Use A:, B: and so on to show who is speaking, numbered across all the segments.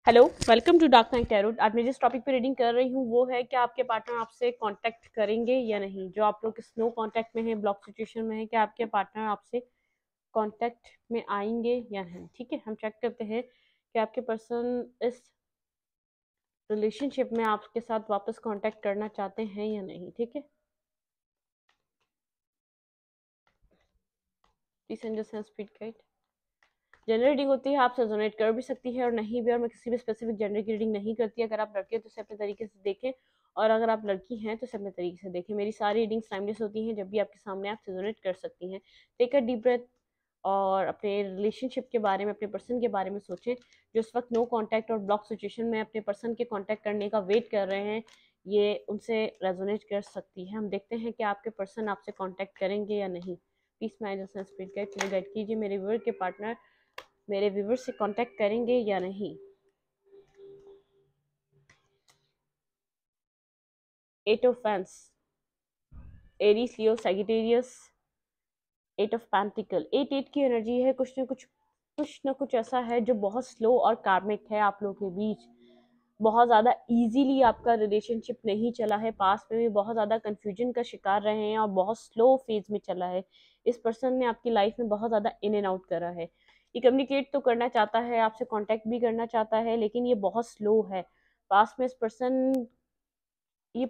A: Hello, welcome to dark night tarot. आज मैं जिस टॉपिक पे रीडिंग कर रही हूँ वो है कि आपके पार्टनर आपसे कांटेक्ट करेंगे या नहीं। जो आप लोग स्नो कांटेक्ट में है, ब्लॉक सिचुएशन में है, क्या आपके पार्टनर आपसे कांटेक्ट में आएंगे या नहीं। ठीक है, हम चेक करते हैं कि आपके पर्सन इस रिलेशनशिप में आपके साथ वापस कांटेक्ट करना चाहते हैं या नहीं। ठीक है, please understand speed guide. General reading होती है, आप रेजोनेट कर भी सकती है और नहीं भी, और मैं किसी भी स्पेसिफिक जेंडर की रीडिंग नहीं करती। अगर आप लड़के हैं तो इसे अपने तरीके से देखें, और अगर आप लड़की हैं तो इसे अपने तरीके से देखें। मेरी सारी रीडिंग्स टाइमलेस होती हैं, जब भी आपके सामने आप रेजोनेट कर सकती हैं। टेक अ डीप ब्रेथ और अपने रिलेशनशिप के बारे में, अपने पर्सन के बारे में सोचें जो इस वक्त नो कांटेक्ट और ब्लॉक सिचुएशन में अपने पर्सन के कांटेक्ट करने का वेट कर रहे हैं। ये उनसे रेजोनेट कर सकती है। हम देखते हैं कि आपके पर्सन आपसे कांटेक्ट करेंगे या नहीं। प्लीज माय स्पिरिट गाइड कीजिए मेरे व्यूअर के पार्टनर मेरे व्यूवर से कांटेक्ट करेंगे या नहीं। एट ऑफ फैंस, Aries, Leo, Sagittarius, eight of pentacles. Eight की एनर्जी है। कुछ ऐसा है जो बहुत स्लो और कार्मिक है आप लोगों के बीच। बहुत ज़्यादा इजीली आपका रिलेशनशिप नहीं चला है। पास में भी बहुत ज़्यादा कंफ्यूजन का शिकार रहे हैं और बहुत स्लो फेज में चला है। इस पर्सन ने आपकी लाइफ में बहुत ज़्यादा इन एंड आउट करा है। ये कम्युनिकेट तो करना चाहता है, आपसे कांटेक्ट भी करना चाहता है, लेकिन ये बहुत स्लो है। पास में इस पर्सन ये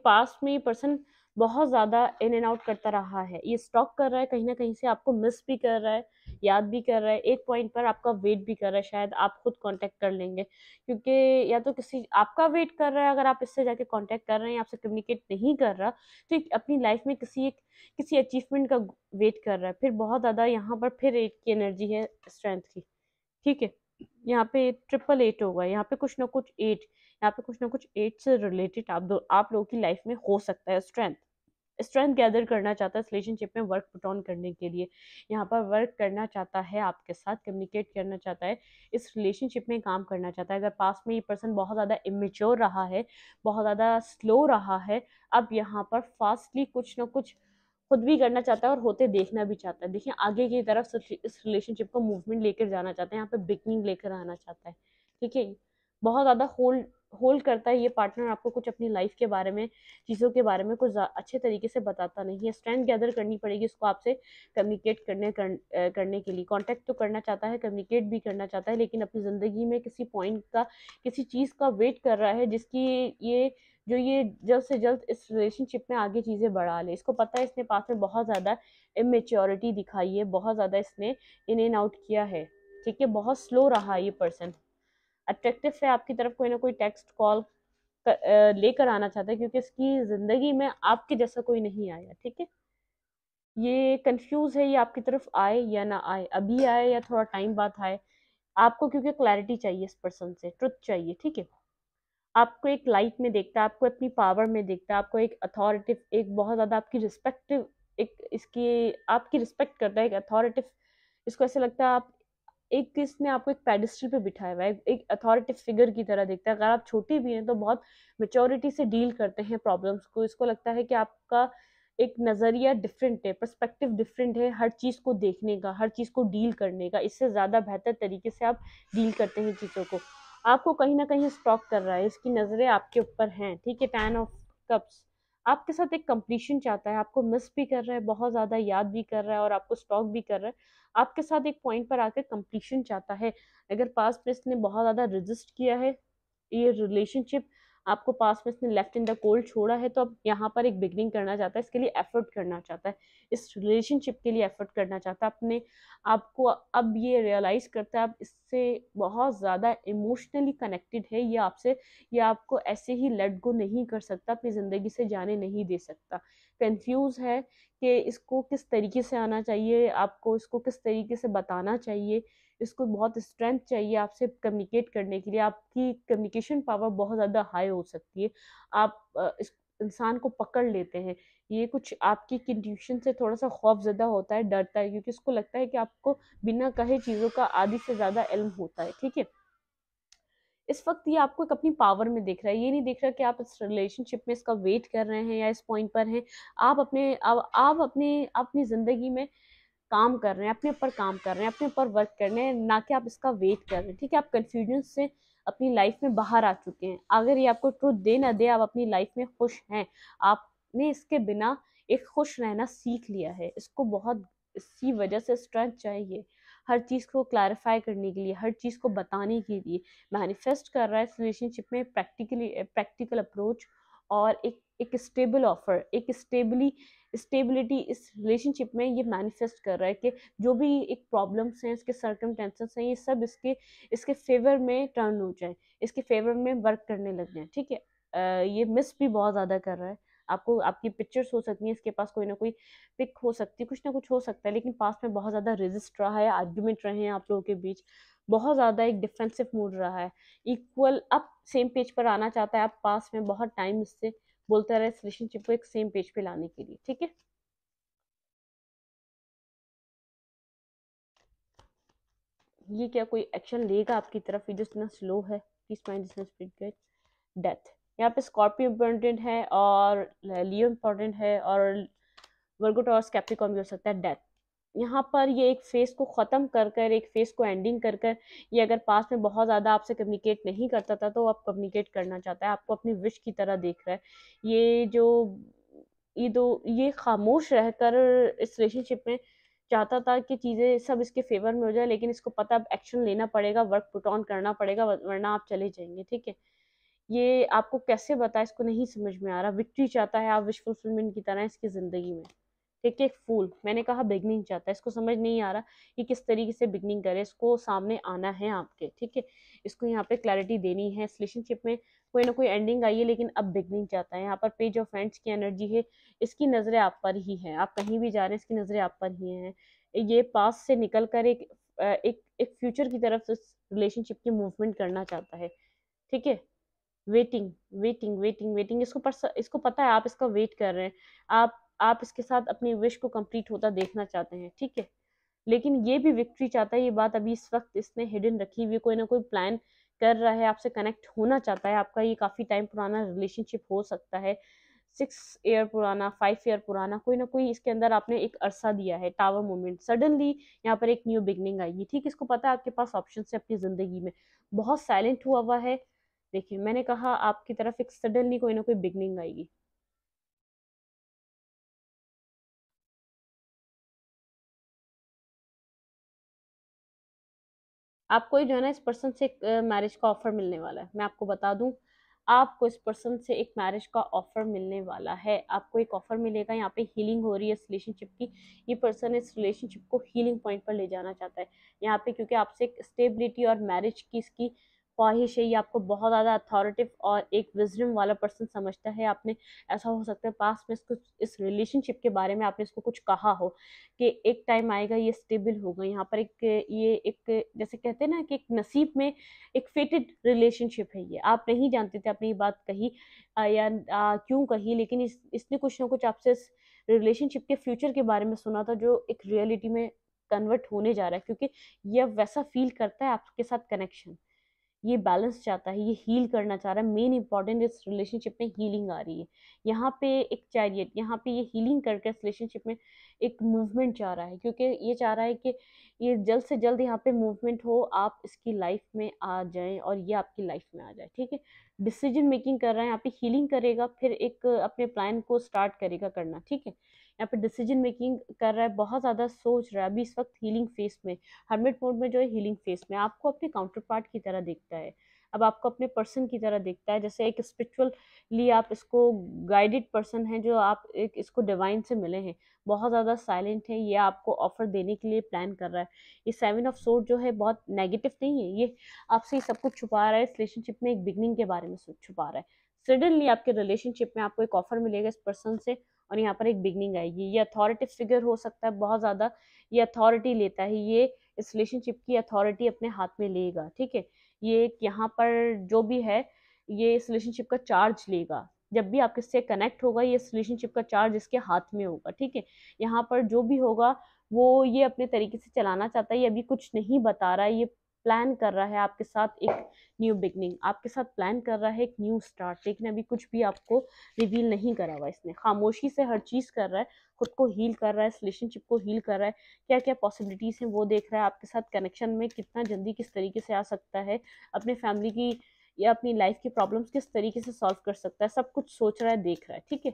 A: पर्सन बहुत ज़्यादा इन एंड आउट करता रहा है। ये स्टॉक कर रहा है, कहीं ना कहीं से आपको मिस भी कर रहा है, याद भी कर रहा है, एक पॉइंट पर आपका वेट भी कर रहा है। शायद आप खुद कांटेक्ट कर लेंगे, क्योंकि या तो किसी आपका वेट कर रहा है। अगर आप इससे जाके कांटेक्ट कर रहे हैं, आपसे कम्युनिकेट नहीं कर रहा, तो अपनी लाइफ में किसी अचीवमेंट का वेट कर रहा है। फिर बहुत ज़्यादा यहाँ पर फिर एट की एनर्जी है, स्ट्रेंथ की। ठीक है, यहाँ पे ट्रिपल एट होगा। यहाँ पे कुछ ना कुछ एट, यहाँ पे कुछ ना कुछ एट से रिलेटेड आप लोगों की लाइफ में हो सकता है। स्ट्रेंथ गैदर करना चाहता है इस रिलेशनशिप में, वर्क पुट ऑन करने के लिए यहाँ पर वर्क करना चाहता है, आपके साथ कम्युनिकेट करना चाहता है, इस रिलेशनशिप में काम करना चाहता है। अगर पास में ये पर्सन बहुत ज़्यादा इमेच्योर रहा है, बहुत ज़्यादा स्लो रहा है, अब यहाँ पर फास्टली कुछ ना कुछ खुद भी करना चाहता है और होते देखना भी चाहता है। देखिए, आगे की तरफ इस रिलेशनशिप को मूवमेंट लेकर जाना चाहता है, यहाँ पे बिगनिंग लेकर आना चाहता है। ठीक है, बहुत ज़्यादा होल्ड होल्ड करता है ये पार्टनर आपको। कुछ अपनी लाइफ के बारे में, चीज़ों के बारे में कुछ अच्छे तरीके से बताता नहीं है। स्ट्रेंथ गैदर करनी पड़ेगी उसको आपसे कम्युनिकेट करने के लिए। कांटेक्ट तो करना चाहता है, कम्युनिकेट भी करना चाहता है, लेकिन अपनी ज़िंदगी में किसी पॉइंट का, किसी चीज़ का वेट कर रहा है जिसकी ये जल्द से जल्द इस रिलेशनशिप में आगे चीज़ें बढ़ा ले। इसको पता है इसने पास में बहुत ज़्यादा इमेच्योरिटी दिखाई है, बहुत ज़्यादा इसने इन एंड आउट किया है। ठीक है, बहुत स्लो रहा ये पर्सन। अट्रैक्टिव है आपकी तरफ, कोई ना कोई टेक्स्ट कॉल लेकर आना चाहता है, क्योंकि इसकी ज़िंदगी में आपके जैसा कोई नहीं आया। ठीक है, ये कंफ्यूज है, ये आपकी तरफ आए या ना आए, अभी आए या थोड़ा टाइम बाद आए। आपको क्योंकि क्लैरिटी चाहिए, इस पर्सन से ट्रुथ चाहिए। ठीक है, आपको एक लाइट में देखता है, आपको अपनी पावर में देखता है, आपको एक अथॉरिटिव, एक बहुत ज़्यादा आपकी रिस्पेक्टिव, एक इसकी आपकी रिस्पेक्ट करता है, एक अथॉरिटिव। इसको ऐसे लगता है आप एक, इसने आपको एक पेडिस्टल पे बिठाया हुआ है, एक अथॉरिटिव फिगर की तरह देखता है। अगर आप छोटी भी हैं तो बहुत मेच्योरिटी से डील करते हैं प्रॉब्लम्स को। इसको लगता है कि आपका एक नज़रिया डिफरेंट है, पर्सपेक्टिव डिफरेंट है, हर चीज़ को देखने का, हर चीज़ को डील करने का। इससे ज़्यादा बेहतर तरीके से आप डील करते हैं चीज़ों को। आपको कहीं ना कहीं स्टॉक कर रहा है, इसकी नज़रें आपके ऊपर हैं। ठीक है, 10 ऑफ कप्स आपके साथ एक कंप्लीशन चाहता है, आपको मिस भी कर रहा है, बहुत ज़्यादा याद भी कर रहा है और आपको स्टॉक भी कर रहा है। आपके साथ एक पॉइंट पर आकर कंप्लीशन चाहता है। अगर पास्ट में इसने बहुत ज़्यादा रेजिस्ट किया है ये रिलेशनशिप, आपको पास में इसने लेफ्ट इन द कोल्ड छोड़ा है, तो अब यहाँ पर एक बिगनिंग करना चाहता है, इसके लिए एफर्ट करना चाहता है, इस रिलेशनशिप के लिए एफर्ट करना चाहता है। अपने आपको अब ये रियलाइज करता है, अब इससे बहुत ज़्यादा इमोशनली कनेक्टेड है ये आपसे। ये आपको ऐसे ही लेट गो नहीं कर सकता, अपनी ज़िंदगी से जाने नहीं दे सकता। कंफ्यूज है कि इसको किस तरीके से आना चाहिए, आपको इसको किस तरीके से बताना चाहिए। इसको बहुत स्ट्रेंथ चाहिए आपसे कम्युनिकेट करने के लिए। आपकी कम्युनिकेशन पावर बहुत ज़्यादा हाई हो सकती है। आप इस इंसान को पकड़ लेते हैं। ये कुछ आपकी इंट्यूशन से थोड़ा सा खौफजदा होता है, डरता है, क्योंकि उसको लगता है कि आपको बिना कहे चीज़ों का आधी से ज़्यादा इल्म होता है। ठीक है, इस वक्त ये आपको एक अपनी पावर में देख रहा है, ये नहीं देख रहा कि आप इस रिलेशनशिप में इसका वेट कर रहे हैं या इस पॉइंट पर हैं। आप अपनी ज़िंदगी में काम कर रहे हैं, अपने ऊपर काम कर रहे हैं, अपने ऊपर वर्क कर रहे हैं, ना कि आप इसका वेट कर रहे हैं। ठीक है, आप कंफ्यूजन से अपनी लाइफ में बाहर आ चुके हैं। अगर ये आपको ट्रुथ दे ना दे, आप अपनी लाइफ में खुश हैं, आपने इसके बिना एक खुश रहना सीख लिया है। इसको बहुत इसी वजह से स्ट्रेंथ चाहिए, हर चीज़ को क्लैरिफाई करने के लिए, हर चीज़ को बताने के लिए। मैनिफेस्ट कर रहा है इस रिलेशनशिप में प्रैक्टिकल अप्रोच और एक स्टेबल ऑफर, एक स्टेबिलिटी इस रिलेशनशिप में ये मैनिफेस्ट कर रहा है कि जो भी एक प्रॉब्लम्स हैं, इसके सर्कमटेंसेस हैं, ये सब इसके फेवर में टर्न हो जाए, इसके फेवर में वर्क करने लग जाए। ठीक है, ये मिस भी बहुत ज़्यादा कर रहा है। आपको आपकी पिक्चर्स हो सकती हैं, इसके पास कोई ना कोई पिक हो सकती है, कुछ ना कुछ हो सकता है, लेकिन पास में बहुत ज़्यादा रेजिस्ट रहा है, आर्ग्यूमेंट रहे हैं आप लोगों के बीच, बहुत ज़्यादा एक डिफेंसिव मूड रहा है। इक्वल अब सेम पेज पर आना चाहता है, आप पास में बहुत टाइम इससे बोलते रहे इस रिलेशनशिप को एक सेम पेज पे लाने के लिए। ठीक है, ये क्या कोई एक्शन लेगा आपकी तरफ? ये जो इतना स्लो है, please mind this spirit guide. Death, यहाँ पे स्कॉर्पियो इंपॉर्टेंट है और लियो इंपॉर्टेंट है और वर्गो टॉरस कैप्रिकॉर्न भी हो सकता है। डेथ, यहाँ पर ये एक फेस को ख़त्म कर कर, एक फेस को एंडिंग कर कर, ये अगर पास में बहुत ज़्यादा आपसे कम्युनिकेट नहीं करता था तो अब कम्युनिकेट करना चाहता है, आपको अपनी विश की तरह देख रहा है। ये जो ये खामोश रहकर इस रिलेशनशिप में चाहता था कि चीज़ें सब इसके फेवर में हो जाए, लेकिन इसको पता अब एक्शन लेना पड़ेगा, वर्क पुट ऑन करना पड़ेगा, वरना आप चले जाएंगे। ठीक है, ये आपको कैसे बताए, इसको नहीं समझ में आ रहा। विक्ट्री चाहता है, आप विश फुलफिलमेंट की तरह इसकी ज़िंदगी में। ठीक है, एक फूल, मैंने कहा बिगनिंग चाहता है, इसको समझ नहीं आ रहा कि किस तरीके से बिगनिंग करे, इसको सामने आना है आपके। ठीक है, इसको यहाँ पे क्लैरिटी देनी है। इस रिलेशनशिप में कोई ना कोई एंडिंग आई है, लेकिन अब बिगनिंग चाहता है। यहाँ पर पेज ऑफ हैंड्स की एनर्जी है, इसकी नज़रें आप पर ही हैं, आप कहीं भी जा रहे हैं इसकी नज़रें आप पर ही हैं। ये पास से निकल कर एक फ्यूचर की तरफ इस रिलेशनशिप की मूवमेंट करना चाहता है। ठीक है, वेटिंग वेटिंग वेटिंग वेटिंग, इसको पता है आप इसका वेट कर रहे हैं, आप इसके साथ अपनी विश को कंप्लीट होता देखना चाहते हैं। ठीक है, लेकिन ये भी विक्ट्री चाहता है, ये बात अभी इस वक्त इसने हिडन रखी हुई, कोई ना कोई प्लान कर रहा है, आपसे कनेक्ट होना चाहता है। आपका ये काफ़ी टाइम पुराना रिलेशनशिप हो सकता है, 6 ईयर पुराना, 5 ईयर पुराना, कोई ना कोई इसके अंदर आपने एक अरसा दिया है। टावर मोमेंट, सडनली यहाँ पर एक न्यू बिगनिंग आएगी। ठीक, इसको पता है आपके पास ऑप्शन है अपनी ज़िंदगी में, बहुत साइलेंट हुआ है। देखिए, मैंने कहा आपकी तरफ एक सडनली कोई ना कोई बिगनिंग आएगी। आपको ही जो है ना इस पर्सन से एक मैरिज का ऑफर मिलने वाला है, मैं आपको बता दूं। आपको इस पर्सन से एक मैरिज का ऑफर मिलने वाला है, आपको एक ऑफर मिलेगा। यहाँ पे हीलिंग हो रही है इस रिलेशनशिप की, ये पर्सन इस रिलेशनशिप को हीलिंग पॉइंट पर ले जाना चाहता है यहाँ पे, क्योंकि आपसे एक स्टेबिलिटी और मैरिज की इसकी ख्वाहिश है। ये आपको बहुत ज़्यादा अथॉरिटिव और एक विजडम वाला पर्सन समझता है। आपने, ऐसा हो सकता है पास में इसको, इस रिलेशनशिप के बारे में आपने इसको कुछ कहा हो कि एक टाइम आएगा ये स्टेबल होगा। यहाँ पर ये एक जैसे कहते हैं ना कि एक नसीब में एक फेटेड रिलेशनशिप है ये, आप नहीं जानते थे, आपने ये बात कही क्यों कही, लेकिन इसने कुछ ना कुछ आपसे इस रिलेशनशिप के फ्यूचर के बारे में सुना था, जो एक रियलिटी में कन्वर्ट होने जा रहा है, क्योंकि ये अब वैसा फील करता है आपके साथ कनेक्शन। ये बैलेंस चाहता है, ये हील करना चाह रहा है। मेन इंपॉर्टेंट इस रिलेशनशिप में हीलिंग आ रही है। यहाँ पे एक चैरियट, यहाँ पे ये हीलिंग करके इस रिलेशनशिप में एक मूवमेंट चाह रहा है, क्योंकि ये चाह रहा है कि ये जल्द से जल्द यहाँ पे मूवमेंट हो, आप इसकी लाइफ में आ जाएं और ये आपकी लाइफ में आ जाए। ठीक है, डिसीजन मेकिंग कर रहा है यहाँ पे, हीलिंग करेगा, फिर एक अपने प्लान को स्टार्ट करेगा करना। ठीक है, यहाँ पे डिसीजन मेकिंग कर रहा है, बहुत ज़्यादा सोच रहा है अभी इस वक्त हीलिंग फेस में, हर्मिट मोड में जो है हीलिंग फेस में। आपको अपने काउंटर पार्ट की तरह देखता है, अब आपको अपने पर्सन की तरह देखता है, जैसे एक स्पिरिचुअली आप इसको गाइडेड पर्सन है, जो आप एक इसको डिवाइन से मिले हैं। बहुत ज़्यादा साइलेंट है, ये आपको ऑफर देने के लिए प्लान कर रहा है। ये 7 ऑफ सोर्ड जो है बहुत नेगेटिव नहीं है, ये आपसे सब कुछ छुपा रहा है, इस रिलेशनशिप में एक बिगनिंग के बारे में छुपा रहा है। सडनली आपके रिलेशनशिप में आपको एक ऑफर मिलेगा इस पर्सन से, और यहाँ पर एक बिगनिंग आएगी। ये अथॉरिटी फिगर हो सकता है बहुत ज़्यादा, ये अथॉरिटी लेता है, ये इस रिलेशनशिप की अथॉरिटी अपने हाथ में लेगा। ठीक है, ये यहाँ पर जो भी है, ये इस रिलेशनशिप का चार्ज लेगा। जब भी आपके से कनेक्ट होगा, ये इस रिलेशनशिप का चार्ज इसके हाथ में होगा। ठीक है, यहाँ पर जो भी होगा वो ये अपने तरीके से चलाना चाहता है, ये अभी कुछ नहीं बता रहा है, ये प्लान कर रहा है आपके साथ एक न्यू बिगनिंग, आपके साथ प्लान कर रहा है एक न्यू स्टार्ट, लेकिन अभी कुछ भी आपको रिवील नहीं करा हुआ इसने। खामोशी से हर चीज़ कर रहा है, खुद को हील कर रहा है, रिलेशनशिप को हील कर रहा है, क्या क्या पॉसिबिलिटीज़ हैं वो देख रहा है, आपके साथ कनेक्शन में कितना जल्दी किस तरीके से आ सकता है, अपने फैमिली की या अपनी लाइफ की प्रॉब्लम्स किस तरीके से सॉल्व कर सकता है, सब कुछ सोच रहा है, देख रहा है। ठीक है,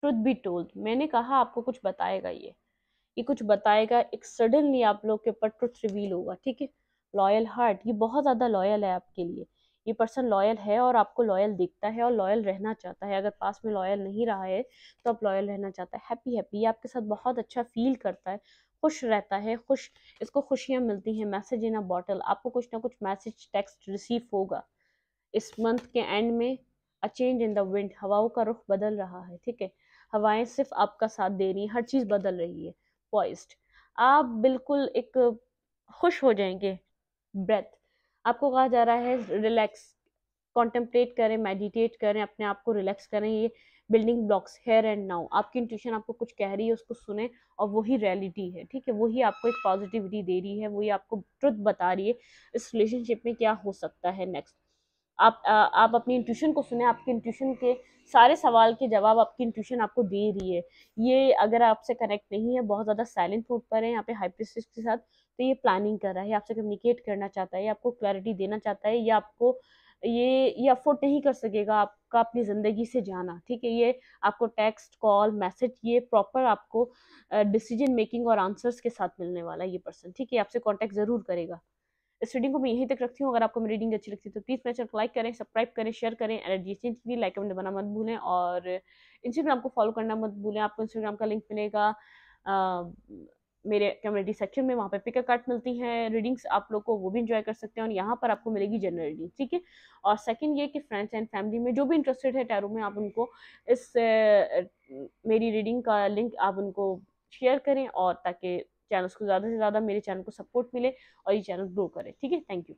A: ट्रुथ बी टोल्ड, मैंने कहा आपको कुछ बताएगा ये कुछ बताएगा, एक सडनली आप लोग के ऊपर ट्रुथ रिवील होगा। ठीक है, लॉयल हार्ट, ये बहुत ज़्यादा लॉयल है आपके लिए, ये पर्सन लॉयल है और आपको लॉयल दिखता है और लॉयल रहना चाहता है। अगर पास में लॉयल नहीं रहा है तो आप लॉयल रहना चाहता है। हैप्पी हैप्पी, ये आपके साथ बहुत अच्छा फील करता है, खुश रहता है, खुश, इसको खुशियाँ मिलती हैं। मैसेज इन अ बॉटल, आपको कुछ ना कुछ मैसेज टेक्स्ट रिसीव होगा इस मंथ के एंड में। A change in the wind, हवाओं का रुख बदल रहा है। ठीक है, हवाएं सिर्फ आपका साथ दे रही हैं, हर चीज़ बदल रही है। पॉइज्ड, आप बिल्कुल एक खुश हो जाएंगे। ब्रेथ, आपको कहा जा रहा है रिलैक्स, कॉन्टेम्पलेट करें, मेडिटेट करें, अपने आप को रिलैक्स करें। ये building blocks here and now, आपकी इंट्यूशन आपको कुछ कह रही है, उसको सुने और वही रियलिटी है। ठीक है, वही आपको एक पॉजिटिविटी दे रही है, वही आपको ट्रुथ बता रही है इस रिलेशनशिप में क्या हो सकता है नेक्स्ट। आप अपनी इंट्यूशन को सुने, आपकी इंट्यूशन के सारे सवाल के जवाब आपकी इंट्यूशन आपको दे रही है। ये अगर आपसे कनेक्ट नहीं है, बहुत ज़्यादा साइलेंट मोड पर है यहाँ पे हाई प्रीस्टेस के साथ, तो ये प्लानिंग कर रहा है, आपसे कम्युनिकेट करना चाहता है, ये आपको क्लैरिटी देना चाहता है, ये आपको ये अफोर्ड नहीं कर सकेगा आपका अपनी ज़िंदगी से जाना। ठीक है, ये आपको टेक्स्ट कॉल मैसेज, ये प्रॉपर आपको डिसीजन मेकिंग और आंसर्स के साथ मिलने वाला है ये पर्सन। ठीक है, आपसे कॉन्टेक्ट ज़रूर करेगा। इस रीडिंग को मैं यहीं तक रखती हूँ। अगर आपको मेरी रीडिंग अच्छी लगती है तो प्लीज़ मेरे चैनल को लाइक करें, सब्सक्राइब करें, शेयर करें, एनर्जी चेंज की लाइक कमेंट बनाना मत भूलें, और इंस्टाग्राम को फॉलो करना मत भूलें। आपको इंस्टाग्राम का लिंक मिलेगा मेरे कम्युनिटी सेक्शन में, वहाँ पे पिक कार्ड मिलती हैं रीडिंग्स, आप लोग को वो भी इंजॉय कर सकते हैं, और यहाँ पर आपको मिलेगी जनरल रीडिंग। ठीक है, और सेकंड ये कि फ्रेंड्स एंड फैमिली में जो भी इंटरेस्टेड है टैरो में, आप उनको इस मेरी रीडिंग का लिंक आप उनको शेयर करें, और ताकि चैनल्स को ज़्यादा से ज़्यादा मेरे चैनल को सपोर्ट मिले और ये चैनल ग्रो करे। ठीक है, थैंक यू।